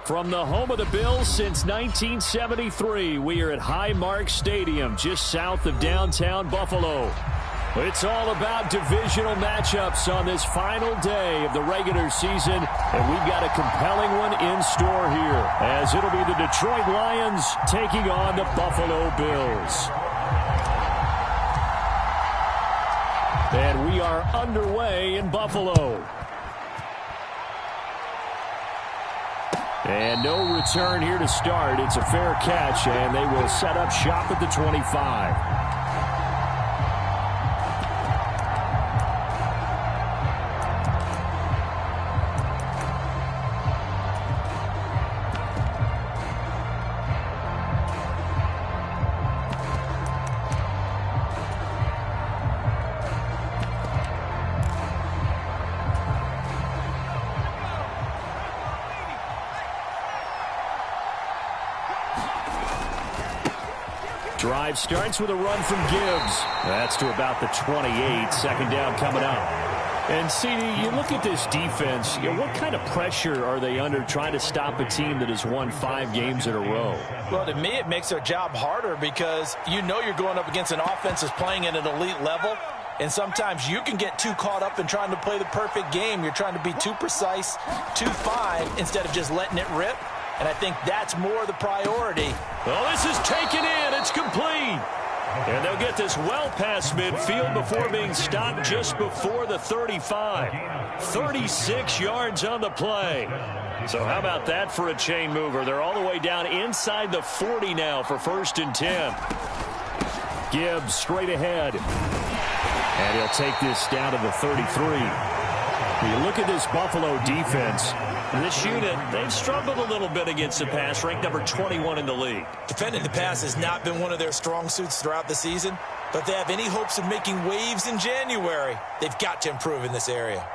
From the home of the Bills since 1973, we are at Highmark Stadium, just south of downtown Buffalo. It's all about divisional matchups on this final day of the regular season, and we've got a compelling one in store here, as it'll be the Detroit Lions taking on the Buffalo Bills. And we are underway in Buffalo. And no return here to start. It's a fair catch, and they will set up shop at the 25. Drive starts with a run from Gibbs. That's to about the 28. Second down coming up. And, CD, you look at this defense, what kind of pressure are they under trying to stop a team that has won 5 games in a row? Well, to me, it makes their job harder because you know you're going up against an offense that's playing at an elite level. And sometimes you can get too caught up in trying to play the perfect game. You're trying to be too precise, too fine, instead of just letting it rip. And I think that's more the priority. Well, this is taken in. It's complete. And they'll get this well past midfield before being stopped just before the 35. 36 yards on the play. So how about that for a chain mover? They're all the way down inside the 40 now for 1st and 10. Gibbs straight ahead. And he'll take this down to the 33. When you look at this Buffalo defense, this unit, they've struggled a little bit against the pass, ranked number 21 in the league. Defending the pass has not been one of their strong suits throughout the season, but if they have any hopes of making waves in January, they've got to improve in this area.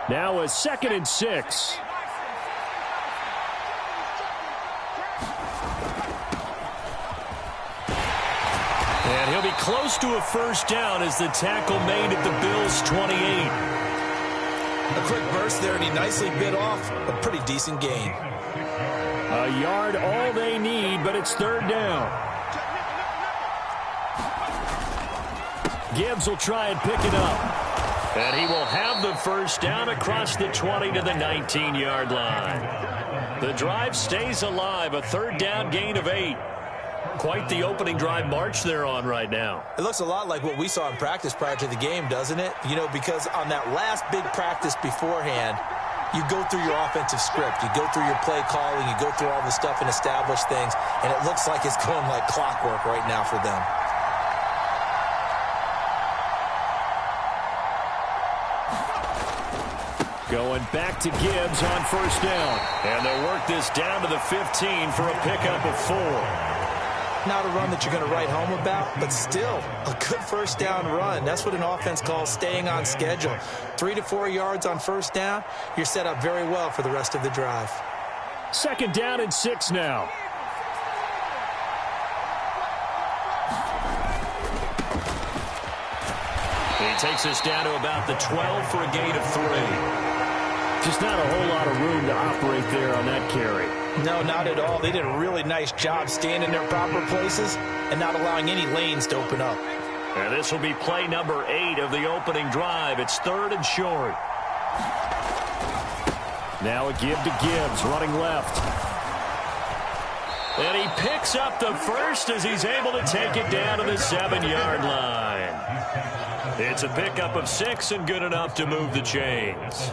Now a 2nd and 6. And he'll be close to a 1st down as the tackle made at the Bills' 28. A quick burst there, and he nicely bit off a pretty decent gain. A yard all they need, but it's 3rd down. Gibbs will try and pick it up. And he will have the 1st down across the 20 to the 19-yard line. The drive stays alive, a 3rd down gain of 8. Quite the opening drive march they're on right now. It looks a lot like what we saw in practice prior to the game, doesn't it? You know, because on that last big practice beforehand, you go through your offensive script. You go through your play calling. You go through all the stuff and establish things. And it looks like it's going like clockwork right now for them. Going back to Gibbs on 1st down. And they'll work this down to the 15 for a pickup of 4. Not a run that you're going to write home about, but still a good 1st down run. That's what an offense calls staying on schedule. 3 to 4 yards on 1st down, you're set up very well for the rest of the drive. 2nd down and 6 now. He takes us down to about the 12 for a gain of 3. Just not a whole lot of room to operate there on that carry. No, not at all. They did a really nice job staying in their proper places and not allowing any lanes to open up. And this will be play number 8 of the opening drive. It's 3rd and short. Now a give to Gibbs, running left. And he picks up the 1st as he's able to take it down to the 7-yard line. It's a pickup of 6 and good enough to move the chains.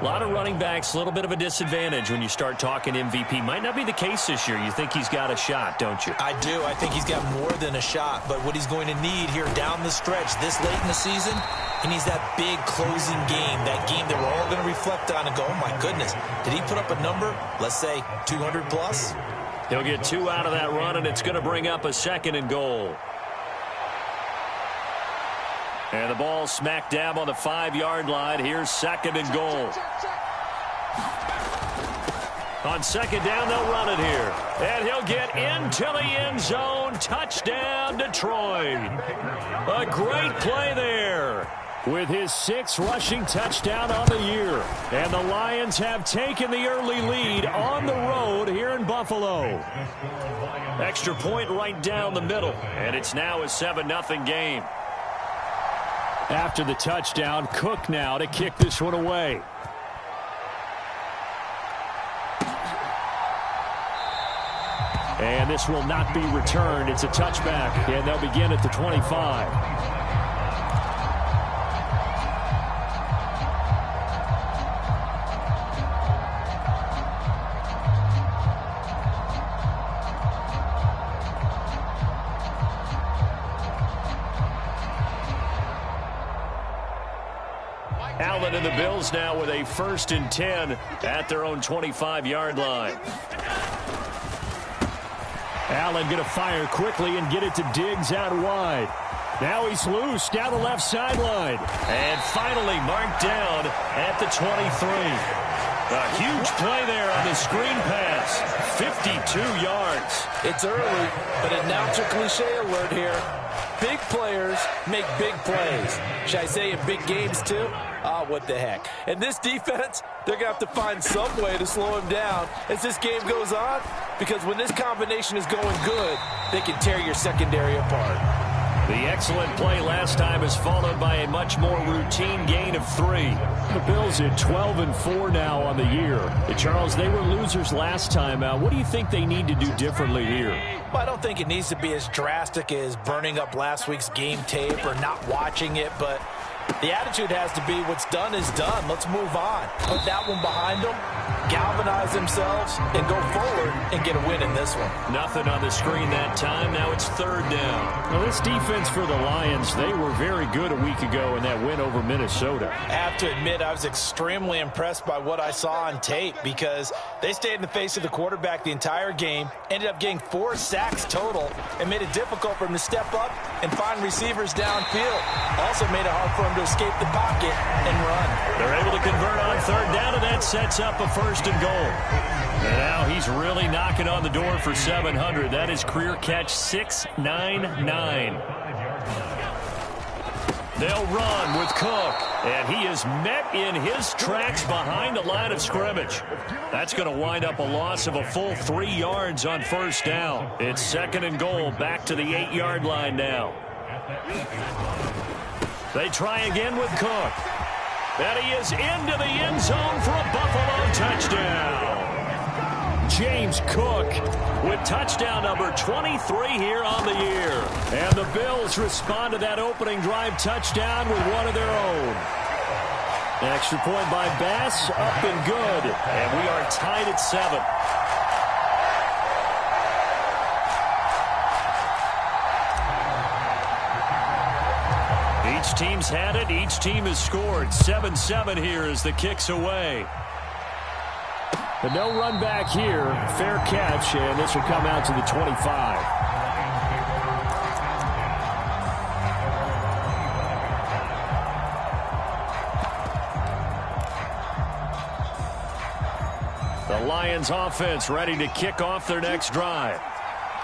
A lot of running backs, a little bit of a disadvantage when you start talking MVP. Might not be the case this year. You think he's got a shot, don't you? I do. I think he's got more than a shot. But what he's going to need here down the stretch this late in the season, he needs that big closing game, that game that we're all going to reflect on and go, oh, my goodness, did he put up a number, let's say 200 plus? He'll get 2 out of that run, and it's going to bring up a 2nd and goal. And the ball smack dab on the 5-yard line. Here's 2nd and goal. On 2nd down, they'll run it here. And he'll get into the end zone. Touchdown, Detroit. A great play there. with his 6th rushing touchdown on the year. And the Lions have taken the early lead on the road here in Buffalo. Extra point right down the middle, and it's now a 7-0 game. After the touchdown, Cook now to kick this one away. And this will not be returned. It's a touchback, and they'll begin at the 25. Allen and the Bills now with a 1st and 10 at their own 25-yard line. Allen going to fire quickly and get it to Diggs out wide. Now he's loose down the left sideline. And finally marked down at the 23. A huge play there on the screen pass. 52 yards. It's early, but announcer cliche alert here. Big players make big plays. Should I say in big games too? What the heck. And this defense, they're going to have to find some way to slow him down as this game goes on, because when this combination is going good, they can tear your secondary apart. The excellent play last time is followed by a much more routine gain of 3. The Bills at 12-4 now on the year. Charles, they were losers last time. What do you think they need to do differently here? Well, I don't think it needs to be as drastic as burning up last week's game tape or not watching it, but the attitude has to be what's done is done. Let's move on. Put that one behind them, galvanize themselves, and go forward and get a win in this one. Nothing on the screen that time. Now it's 3rd down. Well, this defense for the Lions, they were very good a week ago in that win over Minnesota. I have to admit, I was extremely impressed by what I saw on tape, because they stayed in the face of the quarterback the entire game, ended up getting 4 sacks total, and made it difficult for him to step up and find receivers downfield. Also made it hard for him to escape the pocket and run. They're able to convert on 3rd down, and that sets up a 1st and goal. And now he's really knocking on the door for 700. That is career catch 699. They'll run with Cook, and he is met in his tracks behind the line of scrimmage. That's going to wind up a loss of a full 3 yards on 1st down. It's 2nd and goal, back to the 8-yard line now. They try again with Cook. And he is into the end zone for a Buffalo touchdown. James Cook with touchdown number 23 here on the year. And the Bills respond to that opening drive touchdown with one of their own. Extra point by Bass, up and good. And we are tied at 7. Each team's had it. Each team has scored. 7-7 here as the kick's away. But no run back here. Fair catch, and this will come out to the 25. The Lions offense ready to kick off their next drive.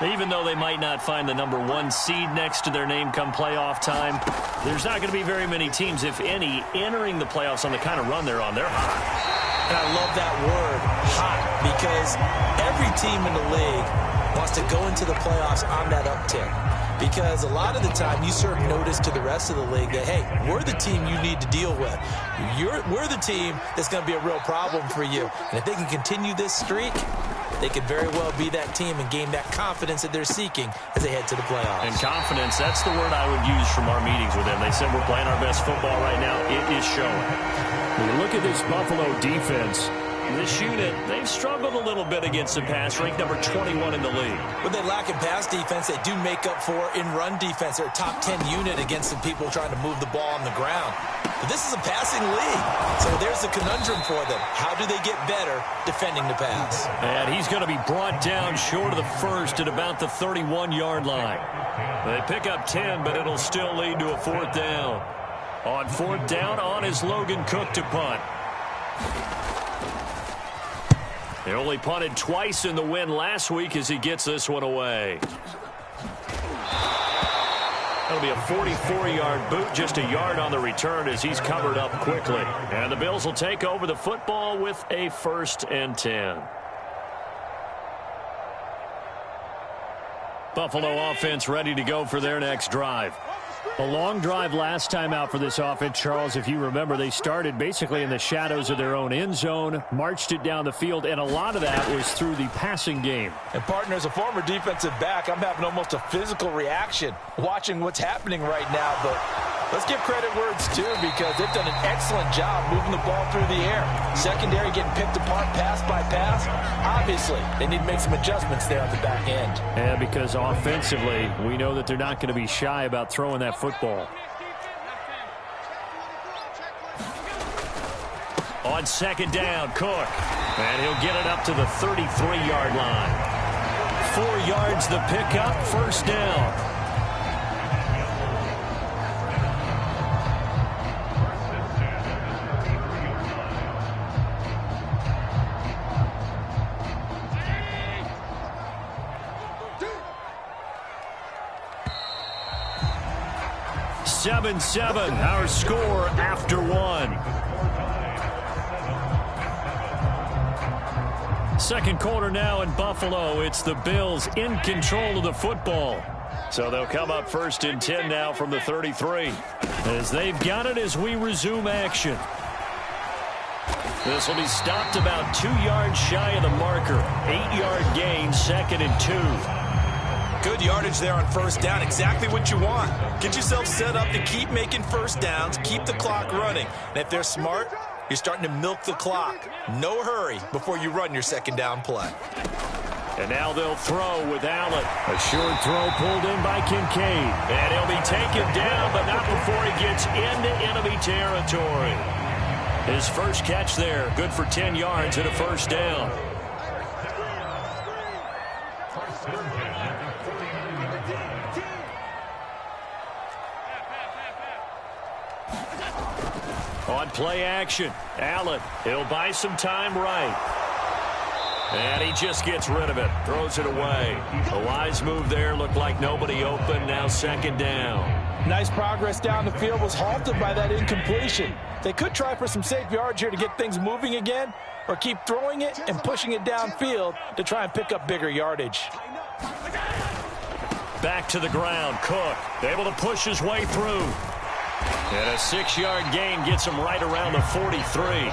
Even though they might not find the number 1 seed next to their name come playoff time, there's not going to be very many teams, if any, entering the playoffs on the kind of run they're on. They're hot. And I love that word, hot, because every team in the league wants to go into the playoffs on that uptick. Because a lot of the time you serve notice to the rest of the league that, hey, we're the team you need to deal with. We're the team that's going to be a real problem for you. And if they can continue this streak, they could very well be that team and gain that confidence that they're seeking as they head to the playoffs. And confidence, that's the word I would use from our meetings with them. They said we're playing our best football right now. It is showing. When you look at this Buffalo defense, this unit, they've struggled a little bit against the pass, ranked number 21 in the league. When they lack in pass defense, they do make up for in run defense. They're a top 10 unit against some people trying to move the ball on the ground. But this is a passing league, so there's a conundrum for them. How do they get better defending the pass? And he's going to be brought down short of the first at about the 31-yard line. They pick up 10, but it'll still lead to a 4th down. On 4th down, on is Logan Cook to punt. They only punted twice in the win last week as he gets this one away. A going to be a 44-yard boot, just a yard on the return as he's covered up quickly. And the Bills will take over the football with a 1st and 10. Buffalo offense ready to go for their next drive. A long drive last time out for this offense, Charles. If you remember, they started basically in the shadows of their own end zone, marched it down the field, and a lot of that was through the passing game. And, partner, as a former defensive back, I'm having almost a physical reaction watching what's happening right now. But let's give credit where it's due, because they've done an excellent job moving the ball through the air. Secondary getting picked apart pass by pass. Obviously, they need to make some adjustments there on the back end. And because offensively, we know that they're not going to be shy about throwing that football. On 2nd down, Cook. And he'll get it up to the 33-yard line. 4 yards the pickup, 1st down. Seven, our score after 1. Second quarter now in Buffalo. It's the Bills in control of the football. So they'll come up 1st and 10 now from the 33. As they've got it as we resume action. This will be stopped about 2 yards shy of the marker. 8-yard gain, 2nd and 2. Good yardage there on 1st down. Exactly what you want. Get yourself set up to keep making 1st downs, keep the clock running. And if they're smart, you're starting to milk the clock. No hurry before you run your 2nd down play. And now they'll throw with Allen. A short throw pulled in by Kincaid. And he'll be taken down, but not before he gets into enemy territory. His first catch there, good for 10 yards and a 1st down. On play action, Allen, he'll buy some time right. And he just gets rid of it, throws it away. A wise move there, looked like nobody open, now 2nd down. Nice progress down the field, was halted by that incompletion. They could try for some safe yards here to get things moving again, or keep throwing it and pushing it downfield to try and pick up bigger yardage. Back to the ground, Cook, able to push his way through. And a 6-yard gain gets him right around the 43.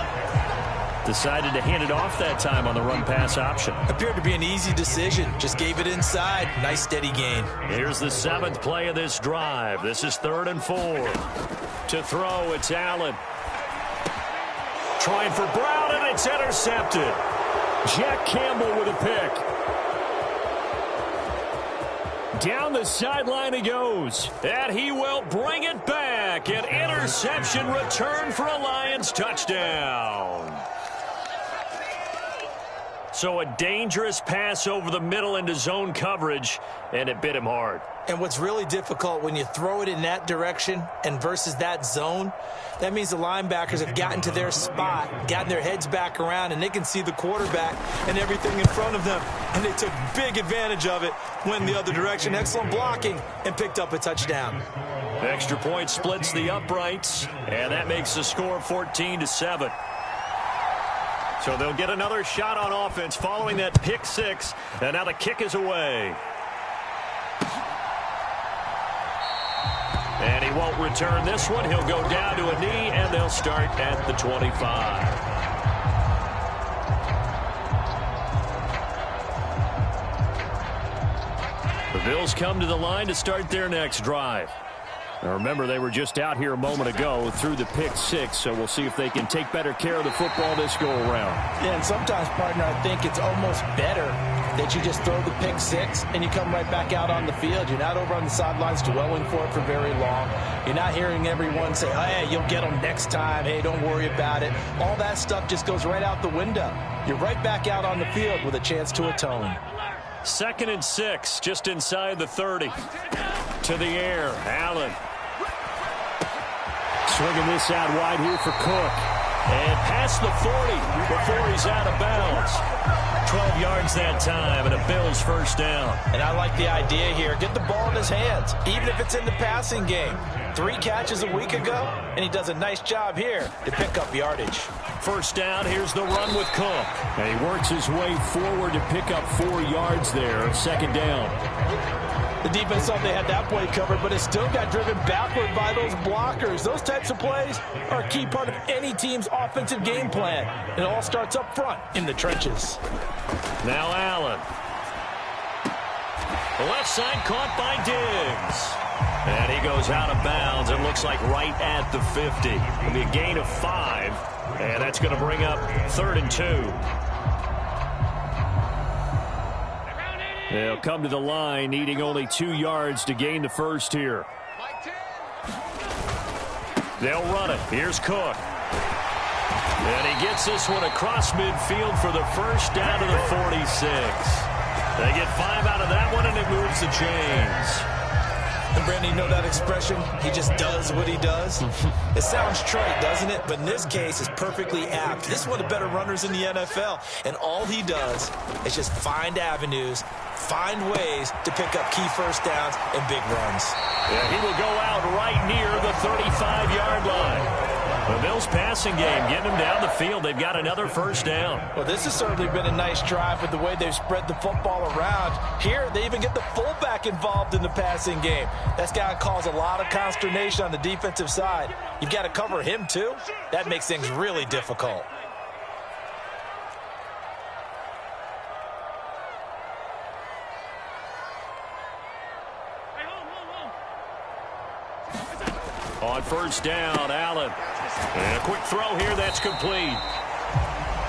Decided to hand it off that time on the run-pass option. Appeared to be an easy decision. Just gave it inside. Nice steady gain. Here's the 7th play of this drive. This is 3rd and 4. To throw, it's Allen. Trying for Brown, and it's intercepted. Jack Campbell with a pick. Down the sideline he goes, and he will bring it back. An interception return for a Lions touchdown. So a dangerous pass over the middle into zone coverage, and it bit him hard. And what's really difficult when you throw it in that direction and versus that zone, that means the linebackers have gotten to their spot, gotten their heads back around, and they can see the quarterback and everything in front of them. And they took big advantage of it, went the other direction. Excellent blocking, and picked up a touchdown. Extra point splits the uprights, and that makes the score 14-7. So they'll get another shot on offense following that pick 6, and now the kick is away. And he won't return this one. He'll go down to a knee, and they'll start at the 25. The Bills come to the line to start their next drive. Now remember, they were just out here a moment ago through the pick 6, so we'll see if they can take better care of the football this go-around. Yeah, and sometimes, partner, I think it's almost better that you just throw the pick 6 and you come right back out on the field. You're not over on the sidelines dwelling for it for very long. You're not hearing everyone say, oh, hey, you'll get them next time. Hey, don't worry about it. All that stuff just goes right out the window. You're right back out on the field with a chance to atone. 2nd and 6, just inside the 30. To the air, Allen. Swinging this out wide here for Cook. And past the 40 before he's out of bounds. 12 yards that time, and a Bills first down. And I like the idea here. Get the ball in his hands, even if it's in the passing game. 3 catches a week ago, and he does a nice job here to pick up yardage. First down, here's the run with Cook. And he works his way forward to pick up 4 yards there. Second down. The defense thought they had that play covered, but it still got driven backward by those blockers. Those types of plays are a key part of any team's offensive game plan. It all starts up front in the trenches. Now Allen. The left side caught by Diggs. And he goes out of bounds. It looks like right at the 50. It'll be a gain of 5. And that's going to bring up 3rd and 2. They'll come to the line, needing only 2 yards to gain the first here. They'll run it. Here's Cook. And he gets this one across midfield for the first down to the 46. They get 5 out of that one, and it moves the chains. And Brandon, you know that expression? He just does what he does. It sounds trite, doesn't it? But in this case, it's perfectly apt. This is one of the better runners in the NFL. And all he does is just find avenues, find ways to pick up key first downs and big runs. Yeah, he will go out right near the 35-yard line. The Bills passing game, getting them down the field. They've got another first down. Well, this has certainly been a nice drive with the way they've spread the football around. Here, they even get the fullback involved in the passing game. That's got to cause a lot of consternation on the defensive side. You've got to cover him, too. That makes things really difficult. On first down, Allen. And a quick throw here, that's complete.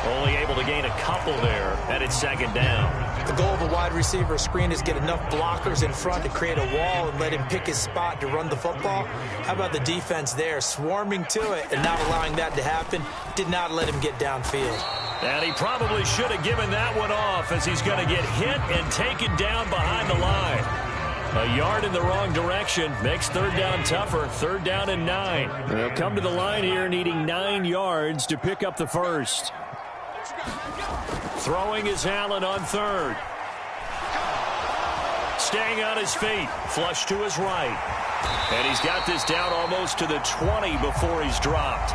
Only able to gain a couple there, and it's second down. The goal of a wide receiver screen is get enough blockers in front to create a wall and let him pick his spot to run the football. How about the defense there, swarming to it and not allowing that to happen? Did not let him get downfield. And he probably should have given that one off, as he's going to get hit and taken down behind the line. A yard in the wrong direction makes third down tougher. 3rd down and 9. They'll come to the line here needing 9 yards to pick up the first. Throwing is Allen on 3rd. Staying on his feet. Flush to his right. And he's got this down almost to the 20 before he's dropped.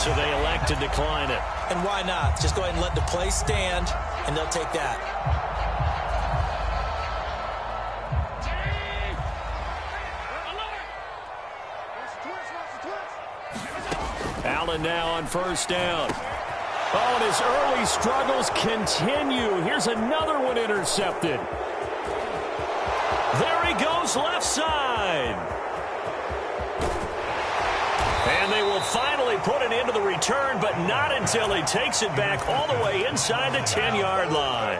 So they elect to decline it. And why not? Just go ahead and let the play stand, and they'll take that. Allen now on first down. Oh, and his early struggles continue. Here's another one intercepted. There he goes, left side. And they will finally put an end to the return, but not until he takes it back all the way inside the 10-yard line.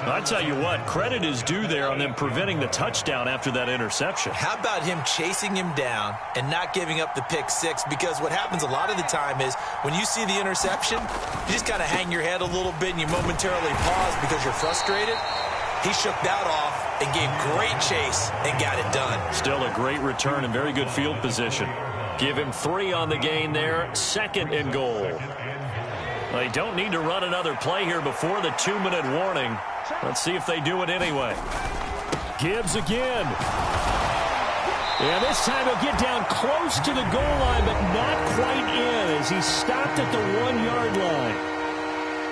I tell you what, credit is due there on them preventing the touchdown after that interception. How about him chasing him down and not giving up the pick six? Because what happens a lot of the time is when you see the interception, you just kind of hang your head a little bit and you momentarily pause because you're frustrated. He shook that off and gave great chase and got it done. Still a great return and very good field position. Give him 3 on the gain there. 2nd and goal. They don't need to run another play here before the 2-minute warning. Let's see if they do it anyway. Gibbs again. Yeah, this time he'll get down close to the goal line, but not quite in as he stopped at the 1-yard line.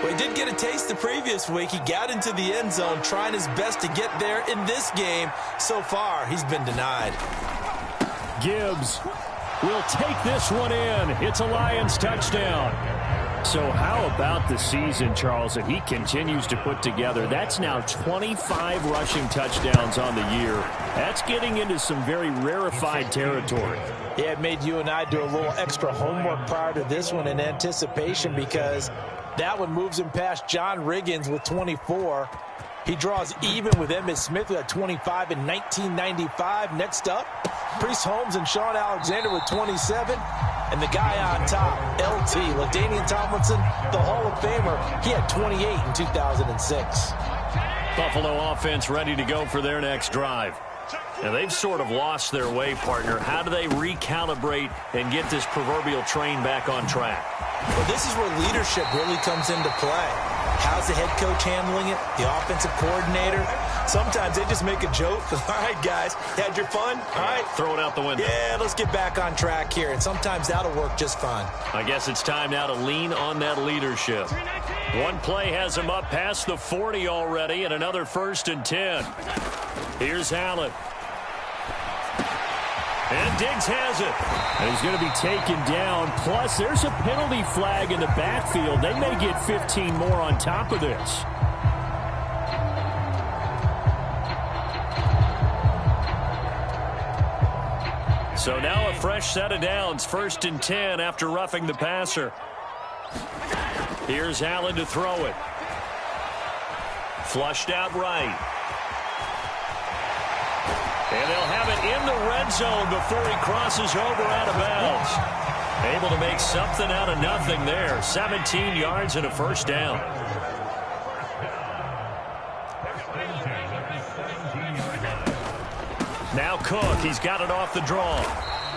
Well, he did get a taste the previous week. He got into the end zone trying his best to get there in this game. So far, he's been denied. Gibbs will take this one in. It's a Lions touchdown. So how about the season, Charles, that he continues to put together? That's now 25 rushing touchdowns on the year. That's getting into some very rarefied territory. Yeah, it made you and I do a little extra homework prior to this one in anticipation because that one moves him past John Riggins with 24. He draws even with Emmitt Smith who had 25 in 1995. Next up, Priest Holmes and Sean Alexander with 27. And the guy on top, LT, LaDainian Tomlinson, the Hall of Famer, he had 28 in 2006. Buffalo offense ready to go for their next drive. And they've sort of lost their way, partner. How do they recalibrate and get this proverbial train back on track? Well, this is where leadership really comes into play. How's the head coach handling it? The offensive coordinator? Sometimes they just make a joke. All right, guys, had your fun? All right. Throw it out the window. Yeah, let's get back on track here. And sometimes that'll work just fine. I guess it's time now to lean on that leadership. One play has him up past the 40 already, and another 1st and 10. Here's Allen. And Diggs has it. And he's going to be taken down. Plus, there's a penalty flag in the backfield. They may get 15 more on top of this. So now a fresh set of downs. 1st and 10 after roughing the passer. Here's Allen to throw it. Flushed out right. And they'll have it in the red zone before he crosses over out of bounds. Able to make something out of nothing there. 17 yards and a 1st down. Now Cook, he's got it off the draw.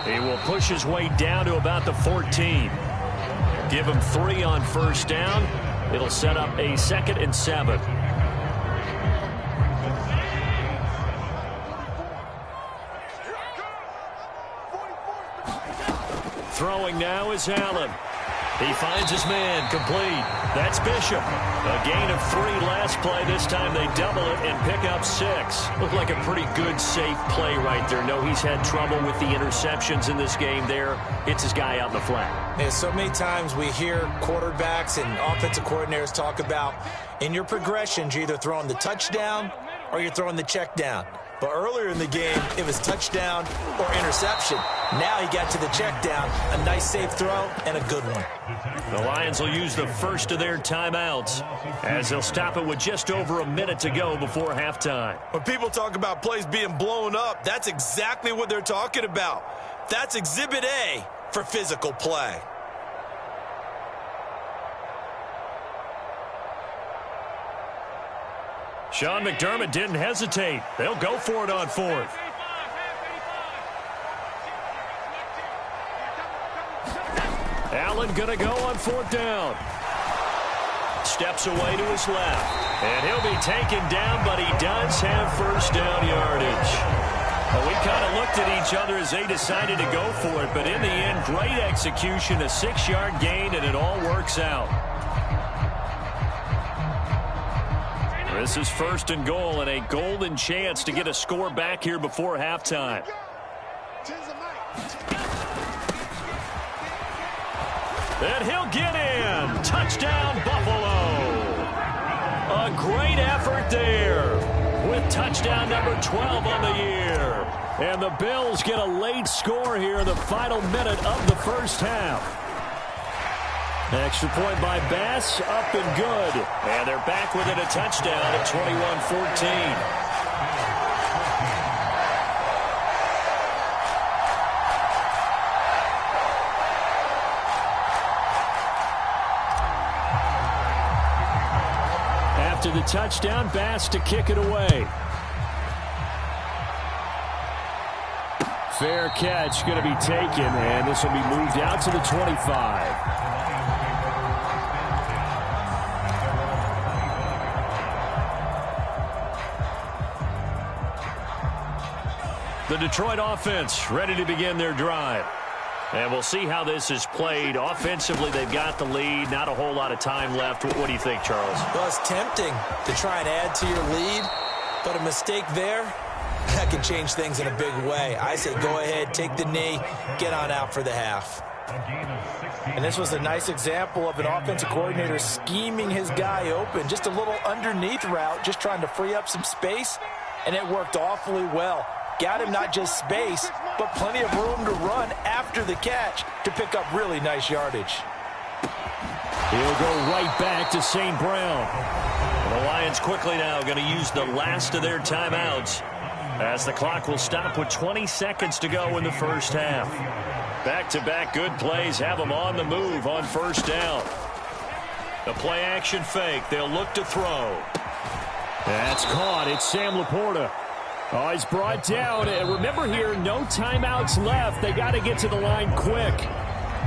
He will push his way down to about the 14. Give him 3 on 1st down. It'll set up a 2nd and 7. Throwing now is Allen. He finds his man, complete. That's Bishop. A gain of 3 last play. This time they double it and pick up 6. Looked like a pretty good, safe play right there. No, he's had trouble with the interceptions in this game there. Hits his guy out in the flat. Yeah, so many times we hear quarterbacks and offensive coordinators talk about in your progressions, you're either throwing the touchdown or you're throwing the check down. But earlier in the game, it was touchdown or interception. Now he got to the check down, a nice safe throw, and a good one. The Lions will use the first of their timeouts as they'll stop it with just over a minute to go before halftime. When people talk about plays being blown up, that's exactly what they're talking about. That's Exhibit A for physical play. Sean McDermott didn't hesitate. They'll go for it on 4th. Allen going to go on 4th down. Steps away to his left. And he'll be taken down, but he does have 1st down yardage. Well, we kind of looked at each other as they decided to go for it, but in the end, great execution, a 6-yard gain, and it all works out. This is 1st and goal and a golden chance to get a score back here before halftime. And he'll get in. Touchdown, Buffalo. A great effort there with touchdown number 12 on the year. And the Bills get a late score here in the final minute of the 1st half. Extra point by Bass, up and good. And they're back within a touchdown at 21-14. After the touchdown, Bass to kick it away. Fair catch going to be taken, and this will be moved out to the 25. The Detroit offense ready to begin their drive. And we'll see how this is played. Offensively, they've got the lead. Not a whole lot of time left. What do you think, Charles? Well, it's tempting to try and add to your lead, but a mistake there, that can change things in a big way. I say go ahead, take the knee, get on out for the half. And this was a nice example of an offensive coordinator scheming his guy open. Just a little underneath route, just trying to free up some space, and it worked awfully well. Got him not just space, but plenty of room to run after the catch to pick up really nice yardage. He'll go right back to St. Brown. The Lions quickly now going to use the last of their timeouts as the clock will stop with 20 seconds to go in the 1st half. Back-to-back good plays have them on the move on 1st down. The play-action fake. They'll look to throw. That's caught. It's Sam Laporta. Oh, he's brought down. And remember here, no timeouts left. They got to get to the line quick.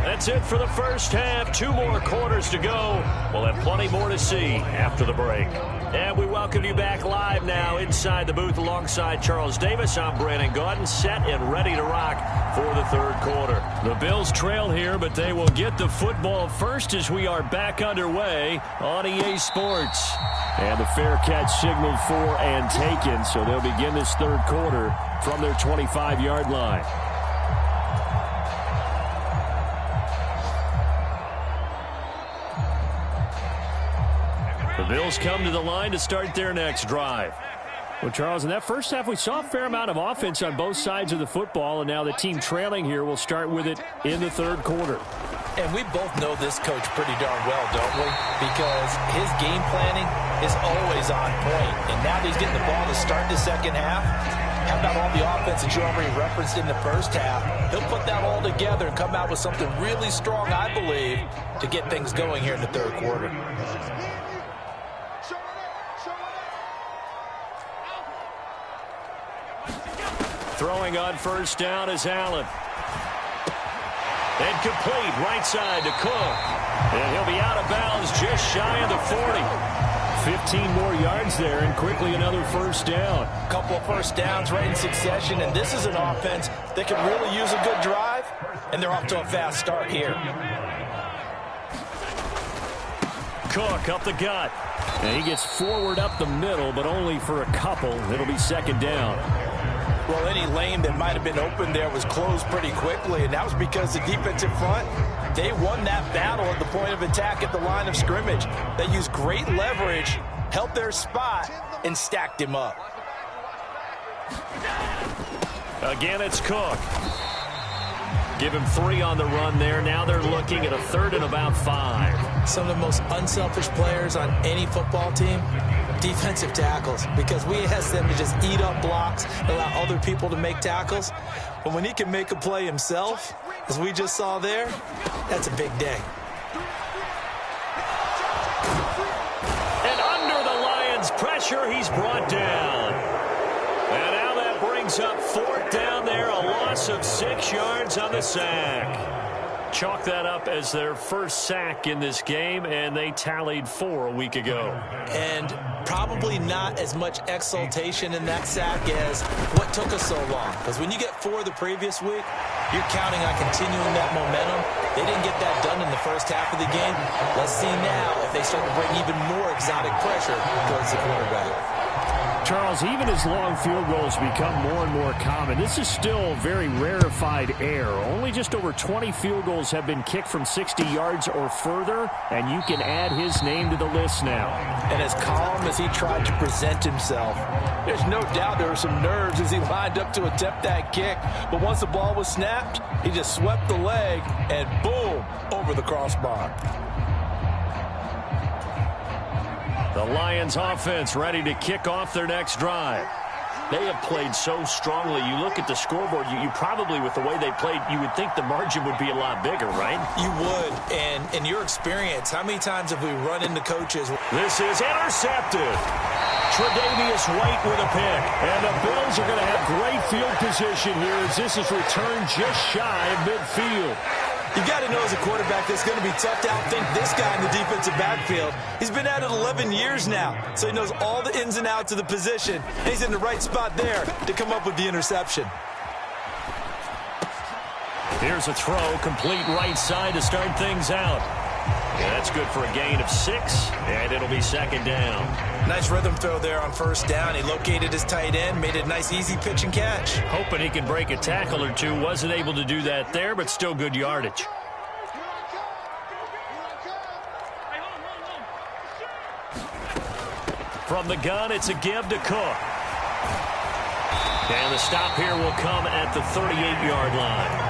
That's it for the first half. 2 more quarters to go. We'll have plenty more to see after the break. And we welcome you back live now inside the booth alongside Charles Davis. I'm Brandon Gaudin, set and ready to rock for the third quarter. The Bills trail here, but they will get the football first as we are back underway on EA Sports. And the fair catch signaled for and taken, so they'll begin this third quarter from their 25-yard line. The Bills come to the line to start their next drive. Well, Charles, in that first half, we saw a fair amount of offense on both sides of the football, and now the team trailing here will start with it in the third quarter. And we both know this coach pretty darn well, don't we? Because his game planning is always on point. And now that he's getting the ball to start the second half, how about all the offense that you already referenced in the first half? He'll put that all together and come out with something really strong, I believe, to get things going here in the third quarter. Throwing on first down is Allen. And complete right side to Cook. And he'll be out of bounds just shy of the 40. 15 more yards there and quickly another first down. A couple of first downs right in succession, and this is an offense that can really use a good drive, and they're off to a fast start here. Cook up the gut. And he gets forward up the middle, but only for a couple. It'll be second down. Well, any lane that might have been open there was closed pretty quickly, and that was because the defensive front, they won that battle at the point of attack at the line of scrimmage. They used great leverage, held their spot, and stacked him up. Again, it's Cook. Give him 3 on the run there. Now they're looking at a third and about 5. Some of the most unselfish players on any football team, defensive tackles, because we ask them to just eat up blocks, allow other people to make tackles. But when he can make a play himself, as we just saw there, that's a big day. And under the Lions' pressure, he's brought down. And now that brings up 4th down there, a loss of 6 yards on the sack. Chalk that up as their first sack in this game, and they tallied 4 a week ago. And probably not as much exultation in that sack as what took us so long. Because when you get 4 the previous week, you're counting on continuing that momentum. They didn't get that done in the first half of the game. Let's see now if they start to bring even more exotic pressure towards the quarterback. Charles, even as long field goals become more and more common, this is still very rarefied air. Only just over 20 field goals have been kicked from 60 yards or further, and you can add his name to the list now. And as calm as he tried to present himself, there's no doubt there were some nerves as he lined up to attempt that kick. But once the ball was snapped, he just swept the leg and boom, over the crossbar. The Lions offense ready to kick off their next drive. They have played so strongly. You look at the scoreboard, you probably, with the way they played, you would think the margin would be a lot bigger, right? You would. And in your experience, how many times have we run into coaches? This is intercepted. Tre'Davious White with a pick. And the Bills are going to have great field position here as this is returned just shy of midfield. You got to know as a quarterback that's going to be tough to outthink this guy in the defensive backfield. He's been at it 11 years now, so he knows all the ins and outs of the position. And he's in the right spot there to come up with the interception. Here's a throw, complete right side to start things out. Yeah, that's good for a gain of 6, and it'll be second down. Nice rhythm throw there on first down. He located his tight end, made it a nice, easy pitch and catch. Hoping he can break a tackle or two. Wasn't able to do that there, but still good yardage. From the gun, it's a give to Cook. And the stop here will come at the 38-yard line.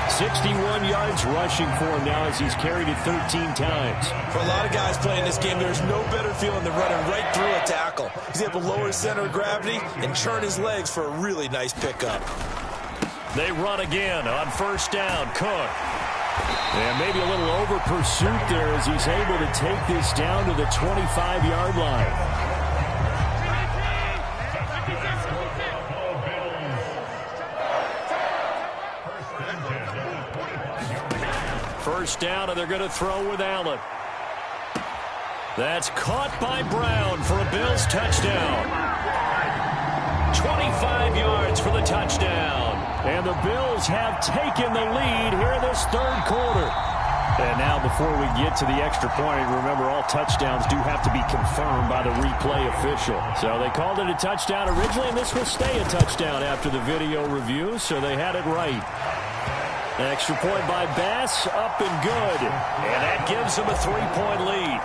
61 yards rushing for him now as he's carried it 13 times. For a lot of guys playing this game, there's no better feeling than running right through a tackle. He's able to lower his center of gravity and churn his legs for a really nice pickup. They run again on first down. Cook. And maybe a little over pursuit there as he's able to take this down to the 25-yard line. First down, and they're going to throw with Allen. That's caught by Brown for a Bills touchdown. 25 yards for the touchdown. And the Bills have taken the lead here in this third quarter. And now before we get to the extra point, remember all touchdowns do have to be confirmed by the replay official. So they called it a touchdown originally, and this will stay a touchdown after the video review, so they had it right. Extra point by Bass, up and good. And that gives them a 3-point lead.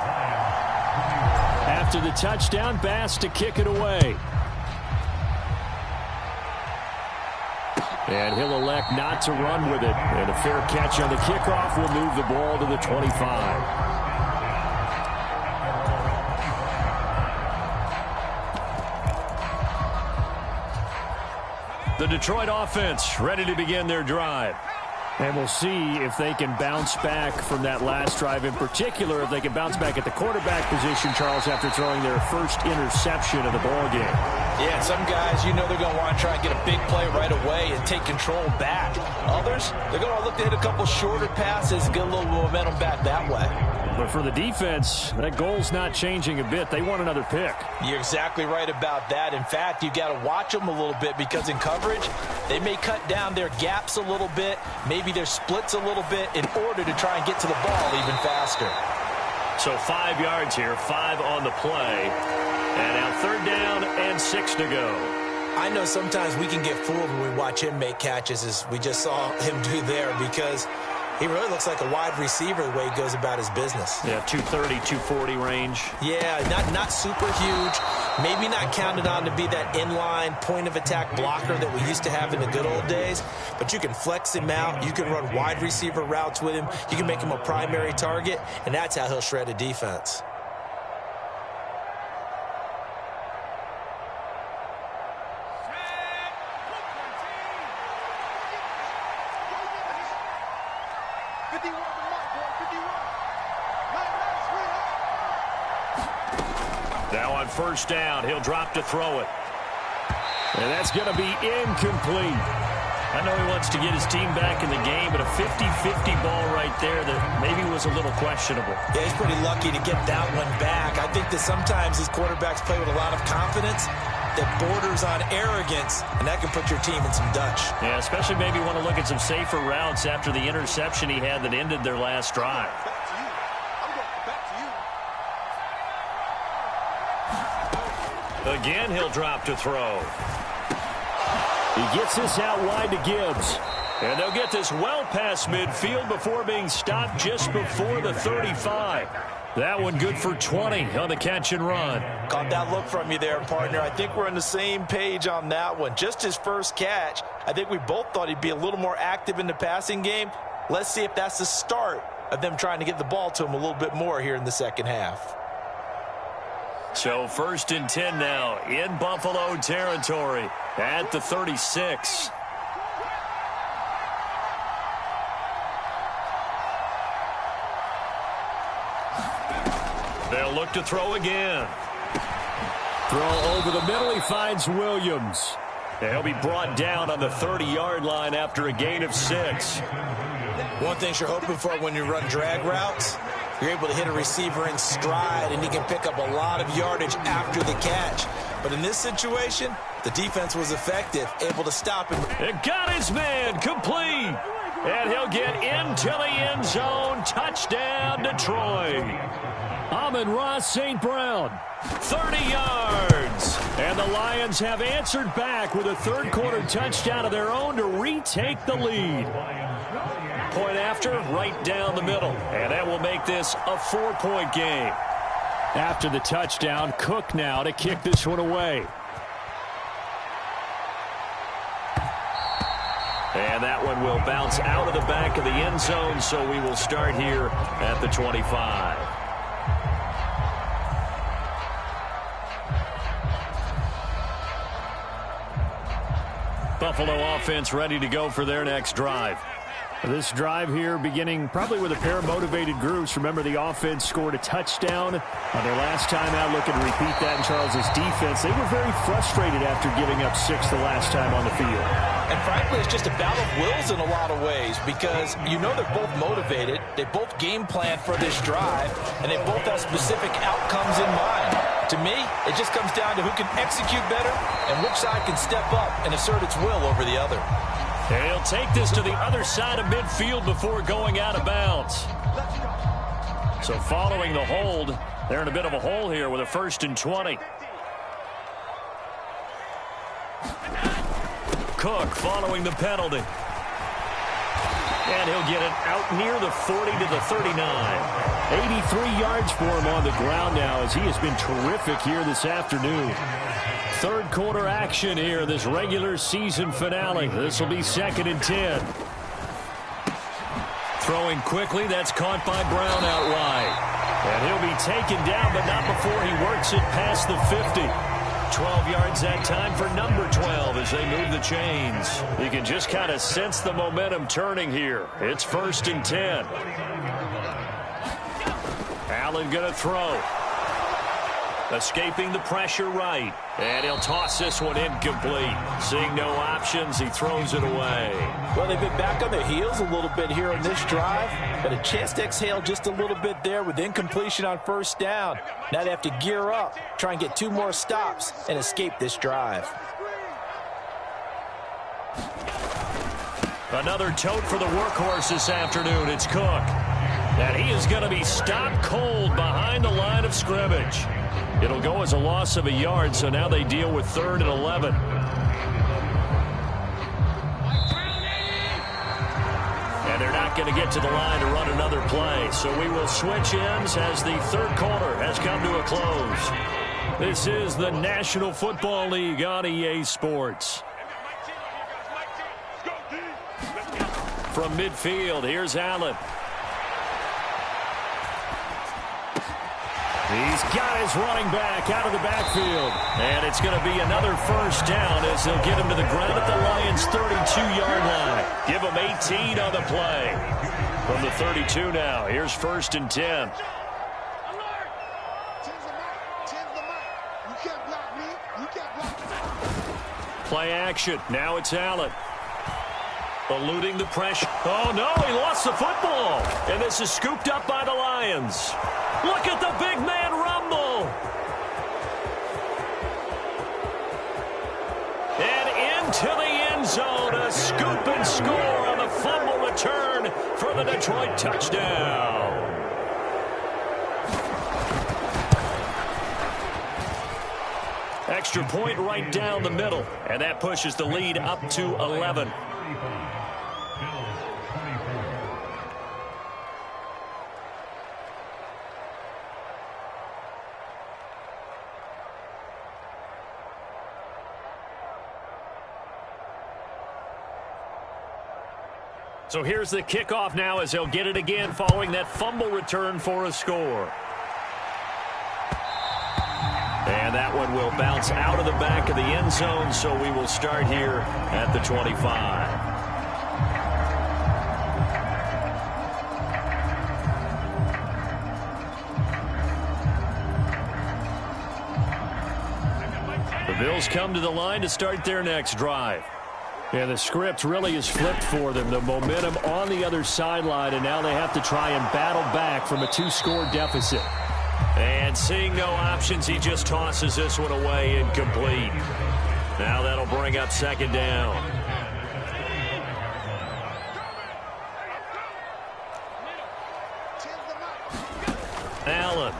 After the touchdown, Bass to kick it away. And he'll elect not to run with it. And a fair catch on the kickoff will move the ball to the 25. The Detroit offense ready to begin their drive. And we'll see if they can bounce back from that last drive, in particular, if they can bounce back at the quarterback position, Charles, after throwing their first interception of the ball game. Yeah, some guys, you know they're going to want to try and get a big play right away and take control back. Others, they're going to look to hit a couple shorter passes and get a little momentum back that way. But for the defense, that goal's not changing a bit. They want another pick. You're exactly right about that. In fact, you got to watch them a little bit because in coverage, they may cut down their gaps a little bit, maybe their splits a little bit in order to try and get to the ball even faster. So 5 yards here, 5 on the play. And now third down and 6 to go. I know sometimes we can get fooled when we watch him make catches, as we just saw him do there, because he really looks like a wide receiver the way he goes about his business. Yeah, 230, 240 range. Yeah, not super huge. Maybe not counted on to be that inline point-of-attack blocker that we used to have in the good old days. But you can flex him out. You can run wide receiver routes with him. You can make him a primary target, and that's how he'll shred a defense. Now on first down, he'll drop to throw it. And that's going to be incomplete. I know he wants to get his team back in the game, but a 50-50 ball right there that maybe was a little questionable. Yeah, he's pretty lucky to get that one back. I think that sometimes these quarterbacks play with a lot of confidence that borders on arrogance, and that can put your team in some Dutch. Yeah, especially maybe want to look at some safer routes after the interception he had that ended their last drive. Again, he'll drop to throw. He gets this out wide to Gibbs. And they'll get this well past midfield before being stopped just before the 35. That one good for 20 on the catch and run. Caught that look from you there, partner. I think we're on the same page on that one. Just his first catch. I think we both thought he'd be a little more active in the passing game. Let's see if that's the start of them trying to get the ball to him a little bit more here in the second half. So 1st and 10 now in Buffalo territory at the 36. They'll look to throw again. Throw over the middle. He finds Williams. He'll be brought down on the 30-yard line after a gain of 6. One thing you're hoping for when you run drag routes, you're able to hit a receiver in stride, and he can pick up a lot of yardage after the catch. But in this situation, the defense was effective, able to stop him. It got his man complete. And he'll get into the end zone. Touchdown, Detroit. Amon-Ra St. Brown, 30 yards. And the Lions have answered back with a third-quarter touchdown of their own to retake the lead. Point after, right down the middle. And that will make this a 4-point game. After the touchdown, Cook now to kick this one away. And that one will bounce out of the back of the end zone, so we will start here at the 25. Buffalo offense ready to go for their next drive. This drive here beginning probably with a pair of motivated groups. Remember, the offense scored a touchdown on their last time out, looking to repeat that in Charles's defense. They were very frustrated after giving up 6 the last time on the field. And frankly, it's just a battle of wills in a lot of ways because you know they're both motivated. They both game plan for this drive, and they both have specific outcomes in mind. To me, it just comes down to who can execute better and which side can step up and assert its will over the other. And he'll take this to the other side of midfield before going out of bounds. So following the hold, they're in a bit of a hole here with a 1st and 20. Cook following the penalty. And he'll get it out near the 40 to the 39. 83 yards for him on the ground now as he has been terrific here this afternoon. Third quarter action here, this regular season finale. This will be 2nd and 10. Throwing quickly, that's caught by Brown out wide. And he'll be taken down, but not before he works it past the 50. 12 yards that time for number 12 as they move the chains. You can just kind of sense the momentum turning here. It's 1st and 10. Allen going to throw. Escaping the pressure right. And he'll toss this one incomplete. Seeing no options, he throws it away. Well, they've been back on their heels a little bit here on this drive, but a chance to exhale just a little bit there with incompletion on 1st down. Now they have to gear up, try and get 2 more stops, and escape this drive. Another tote for the workhorse this afternoon. It's Cook. And he is going to be stopped cold behind the line of scrimmage. It'll go as a loss of a yard, so now they deal with 3rd and 11. And they're not going to get to the line to run another play, so we will switch ends as the 3rd quarter has come to a close. This is the National Football League on EA Sports. From midfield, here's Allen. He's got his running back out of the backfield. And it's going to be another 1st down as they'll get him to the ground at the Lions' 32-yard line. Give him 18 on the play. From the 32 now, here's 1st and 10. Play action. Now it's Allen. Eluding the pressure. Oh, no, he lost the football. And this is scooped up by the Lions. Look at the big man rumble. And into the end zone, a scoop and score on the fumble return for the Detroit touchdown. Extra point right down the middle, and that pushes the lead up to 11. So here's the kickoff now as they'll get it again following that fumble return for a score. And that one will bounce out of the back of the end zone, so we will start here at the 25. The Bills come to the line to start their next drive. Yeah, the script really is flipped for them. The momentum on the other sideline, and now they have to try and battle back from a 2-score deficit. And seeing no options, he just tosses this one away incomplete. Now that'll bring up 2nd down. Allen.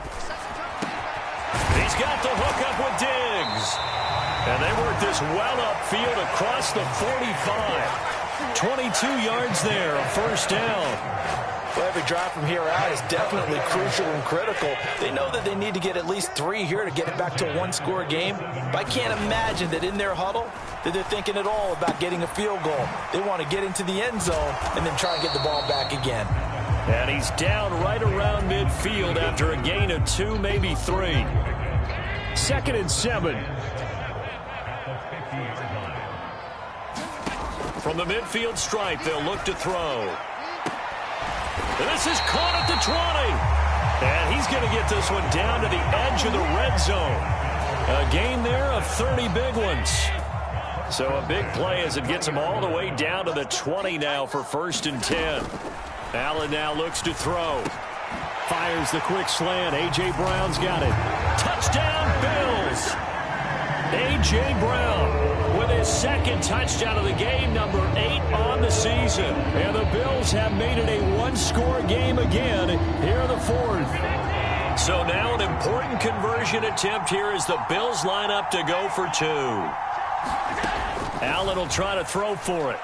He's got the hook up with Diggs. And they work this well upfield across the 45. 22 yards there, a 1st down. Well, every drive from here out is definitely crucial and critical. They know that they need to get at least 3 here to get it back to a 1-score game. But I can't imagine that in their huddle that they're thinking at all about getting a field goal. They want to get into the end zone and then try and get the ball back again. And he's down right around midfield after a gain of 2, maybe 3. 2nd and 7. From the midfield stripe, they'll look to throw. This is caught at the 20. And he's going to get this one down to the edge of the red zone. A gain there of 30 big ones. So a big play as it gets him all the way down to the 20 now for 1st and 10. Allen now looks to throw. Fires the quick slant. A.J. Brown's got it. Touchdown, Bills. A.J. Brown with his 2nd touchdown of the game, number 8 on the season. And the Bills have made it a one-score game again here in the 4th. So now an important conversion attempt here as the Bills line up to go for 2. Allen will try to throw for it.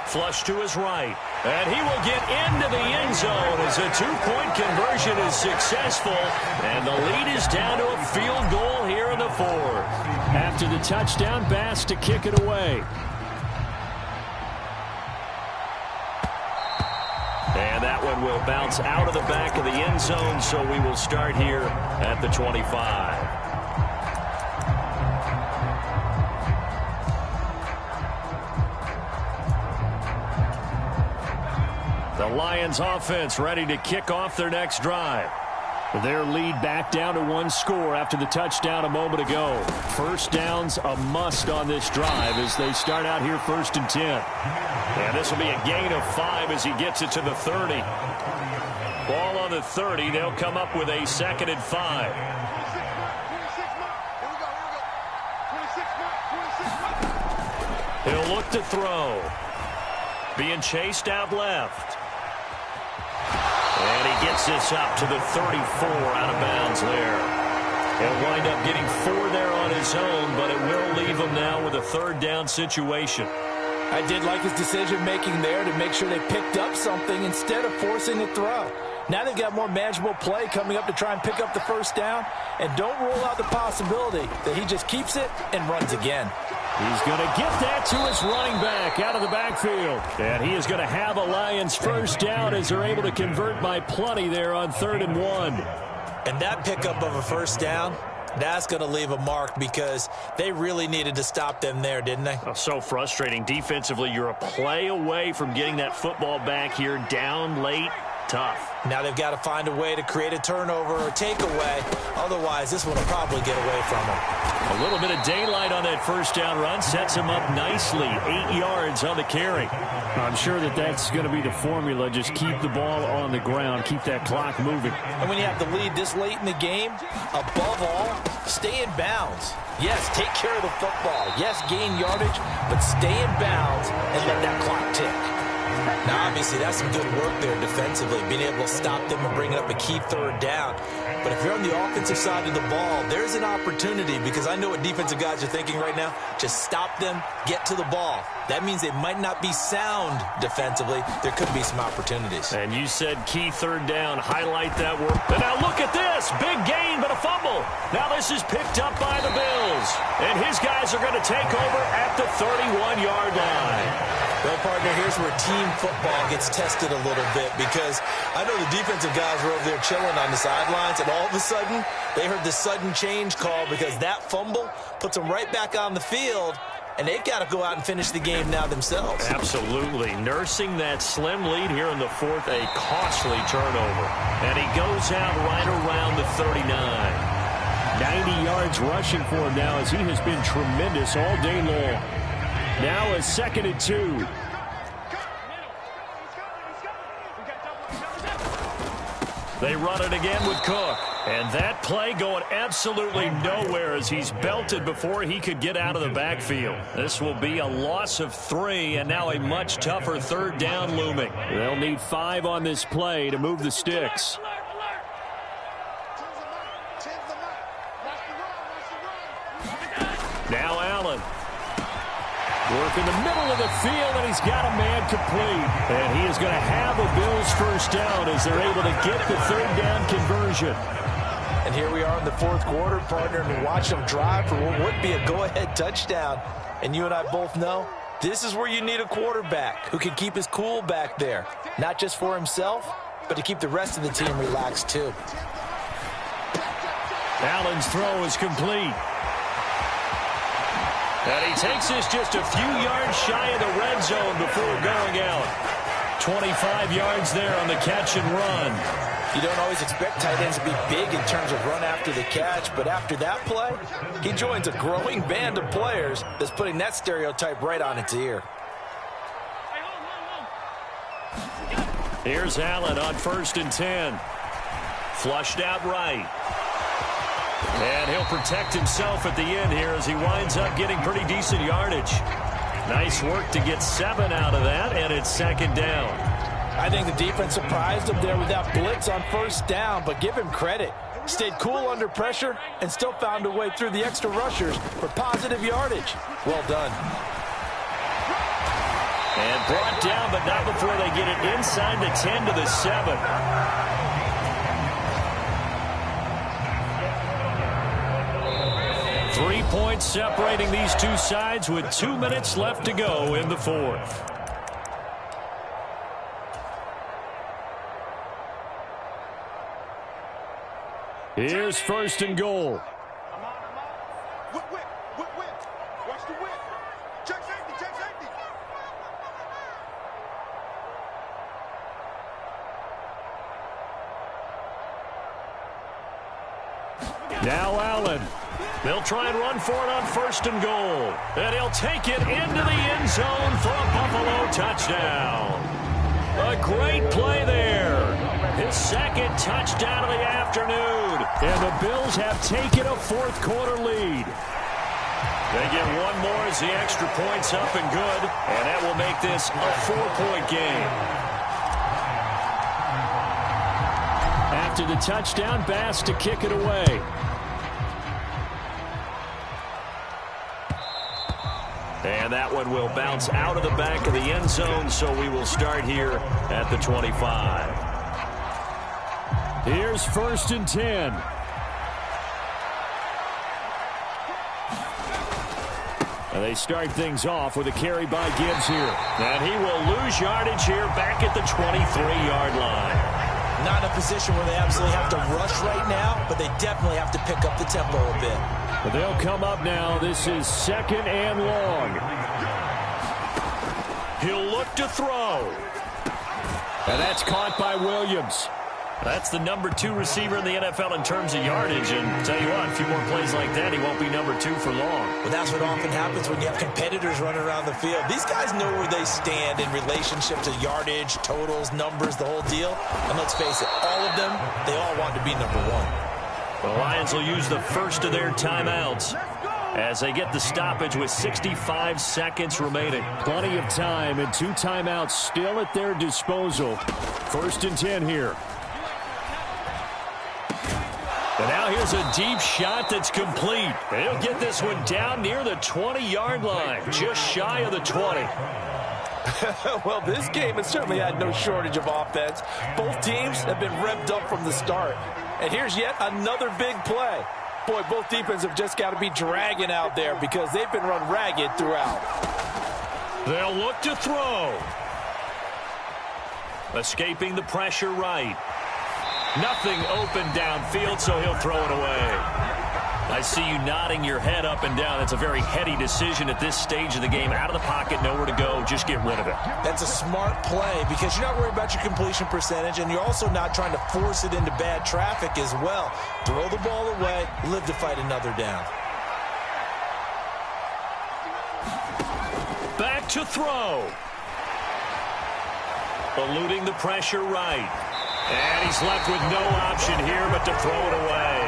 Flush to his right. And he will get into the end zone as a 2-point conversion is successful. And the lead is down to a field goal here in the 4th. After the touchdown, Bass to kick it away. And that one will bounce out of the back of the end zone, so we will start here at the 25. The Lions offense ready to kick off their next drive. Their lead back down to 1 score after the touchdown a moment ago. First down's a must on this drive as they start out here 1st and 10. And this will be a gain of 5 as he gets it to the 30. Ball on the 30. They'll come up with a 2nd and 5. He'll look to throw. Being chased out left. And he gets this up to the 34 out of bounds there. He'll wind up getting 4 there on his own, but it will leave him now with a 3rd down situation. I did like his decision-making there to make sure they picked up something instead of forcing a throw. Now they've got more manageable play coming up to try and pick up the 1st down, and don't rule out the possibility that he just keeps it and runs again. He's going to get that to his running back out of the backfield. And he is going to have a Lions 1st down as they're able to convert by plenty there on 3rd and 1. And that pickup of a 1st down, that's going to leave a mark because they really needed to stop them there, didn't they? Oh, so frustrating. Defensively, you're a play away from getting that football back here down late. Tough. Now they've got to find a way to create a turnover or takeaway. Otherwise, this one will probably get away from them. A little bit of daylight on that 1st down run sets him up nicely. 8 yards on the carry. I'm sure that that's going to be the formula. Just keep the ball on the ground. Keep that clock moving. And when you have the lead this late in the game, above all, stay in bounds. Yes, take care of the football. Yes, gain yardage, but stay in bounds and let that clock tick. Now, obviously, that's some good work there defensively, being able to stop them and bringing up a key 3rd down. But if you're on the offensive side of the ball, there's an opportunity because I know what defensive guys are thinking right now. Just stop them, get to the ball. That means they might not be sound defensively. There could be some opportunities. And you said key 3rd down. Highlight that work. And now look at this. Big gain, but a fumble. Now this is picked up by the Bills. And his guys are going to take over at the 31-yard line. Well, partner, here's where team football gets tested a little bit because I know the defensive guys were over there chilling on the sidelines, and all of a sudden, they heard the sudden change call because that fumble puts them right back on the field, and they've got to go out and finish the game now themselves. Absolutely. Nursing that slim lead here in the 4th, a costly turnover. And he goes out right around the 39. 90 yards rushing for him now as he has been tremendous all day long. Now a 2nd and 2. They run it again with Cook. And that play going absolutely nowhere as he's belted before he could get out of the backfield. This will be a loss of 3 and now a much tougher 3rd down looming. They'll need 5 on this play to move the sticks. Now Allen. Work in the middle of the field, and he's got a man complete. And he is going to have a Bills 1st down as they're able to get the 3rd down conversion. And here we are in the 4th quarter, partner, and watch them drive for what would be a go-ahead touchdown. And you and I both know this is where you need a quarterback who can keep his cool back there, not just for himself, but to keep the rest of the team relaxed too. Allen's throw is complete. And he takes this just a few yards shy of the red zone before going out. 25 yards there on the catch and run. You don't always expect tight ends to be big in terms of run after the catch, but after that play, he joins a growing band of players that's putting that stereotype right on its ear. Here's Allen on 1st and 10. Flushed out right. And he'll protect himself at the end here as he winds up getting pretty decent yardage. Nice work to get 7 out of that, and it's 2nd down. I think the defense surprised him there with that blitz on 1st down, but give him credit. Stayed cool under pressure and still found a way through the extra rushers for positive yardage. Well done. And brought down, but not before they get it inside the 10 to the 7. 3 points separating these two sides with 2 minutes left to go in the 4th. Here's 1st and goal. Watch the whip. Check safety, check safety. Now Allen. They'll try and run for it on 1st and goal. And he'll take it into the end zone for a Buffalo touchdown. A great play there. His 2nd touchdown of the afternoon. And the Bills have taken a 4th quarter lead. They get one more as the extra point's up and good. And that will make this a 4-point game. After the touchdown, Bass to kick it away. And that one will bounce out of the back of the end zone, so we will start here at the 25. Here's 1st and 10. And they start things off with a carry by Gibbs here. And he will lose yardage here back at the 23-yard line. Not in a position where they absolutely have to rush right now, but they definitely have to pick up the tempo a bit. But they'll come up now. This is 2nd and long. He'll look to throw. And that's caught by Williams. That's the number 2 receiver in the NFL in terms of yardage. And tell you what, a few more plays like that, he won't be number 2 for long. Well, that's what often happens when you have competitors running around the field. These guys know where they stand in relationship to yardage, totals, numbers, the whole deal. And let's face it, all of them, they all want to be number 1. The Lions will use the first of their timeouts as they get the stoppage with 65 seconds remaining. Plenty of time and 2 timeouts still at their disposal. 1st and 10 here. And now here's a deep shot that's complete. They'll get this one down near the 20-yard line, just shy of the 20. Well, this game has certainly had no shortage of offense. Both teams have been revved up from the start. And here's yet another big play. Boy, both defenses have just got to be dragging out there because they've been run ragged throughout. They'll look to throw. Escaping the pressure right. Nothing open downfield, so he'll throw it away. I see you nodding your head up and down. It's a very heady decision at this stage of the game. Out of the pocket, nowhere to go. Just get rid of it. That's a smart play because you're not worried about your completion percentage, and you're also not trying to force it into bad traffic as well. Throw the ball away, live to fight another down. Back to throw. Eluding the pressure right. And he's left with no option here but to throw it away.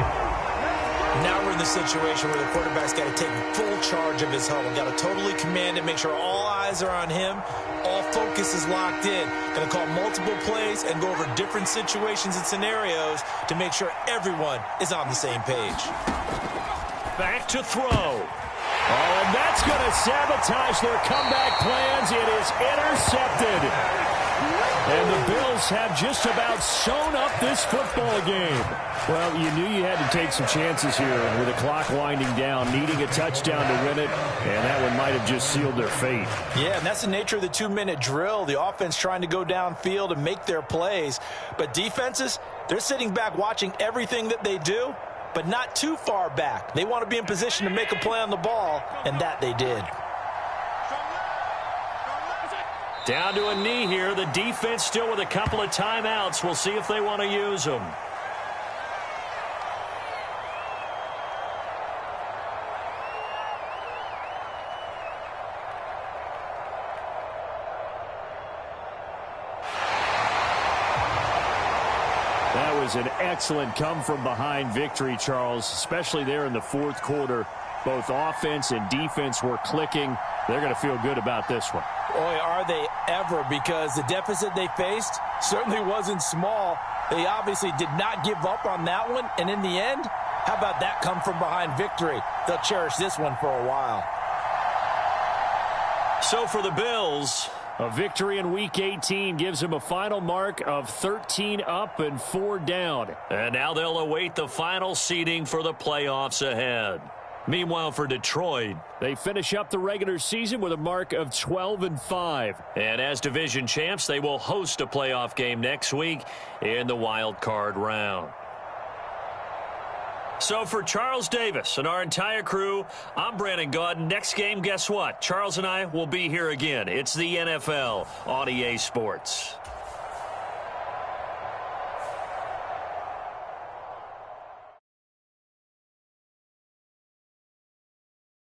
Now we're in the situation where the quarterback's got to take full charge of his huddle. Got to totally command it, make sure all eyes are on him. All focus is locked in. Going to call multiple plays and go over different situations and scenarios to make sure everyone is on the same page. Back to throw. Oh, and that's going to sabotage their comeback plans. It is intercepted. And the Bills have just about sewn up this football game. Well, you knew you had to take some chances here, and with the clock winding down, needing a touchdown to win it, and that one might have just sealed their fate. Yeah, and that's the nature of the 2-minute drill. The offense trying to go downfield and make their plays. But defenses, they're sitting back watching everything that they do, but not too far back. They want to be in position to make a play on the ball, and that they did. Down to a knee here. The defense still with a couple of timeouts. We'll see if they want to use them. That was an excellent come-from-behind victory, Charles, especially there in the fourth quarter. Both offense and defense were clicking. They're going to feel good about this one. Boy, are they ever, because the deficit they faced certainly wasn't small. They obviously did not give up on that one, and in the end, how about that come-from-behind victory? They'll cherish this one for a while. So for the Bills, a victory in Week 18 gives them a final mark of 13 up and 4 down. And now they'll await the final seeding for the playoffs ahead. Meanwhile, for Detroit, they finish up the regular season with a mark of 12-5. And as division champs, they will host a playoff game next week in the wild card round. So for Charles Davis and our entire crew, I'm Brandon Gaudin. Next game, guess what? Charles and I will be here again. It's the NFL on EA Sports.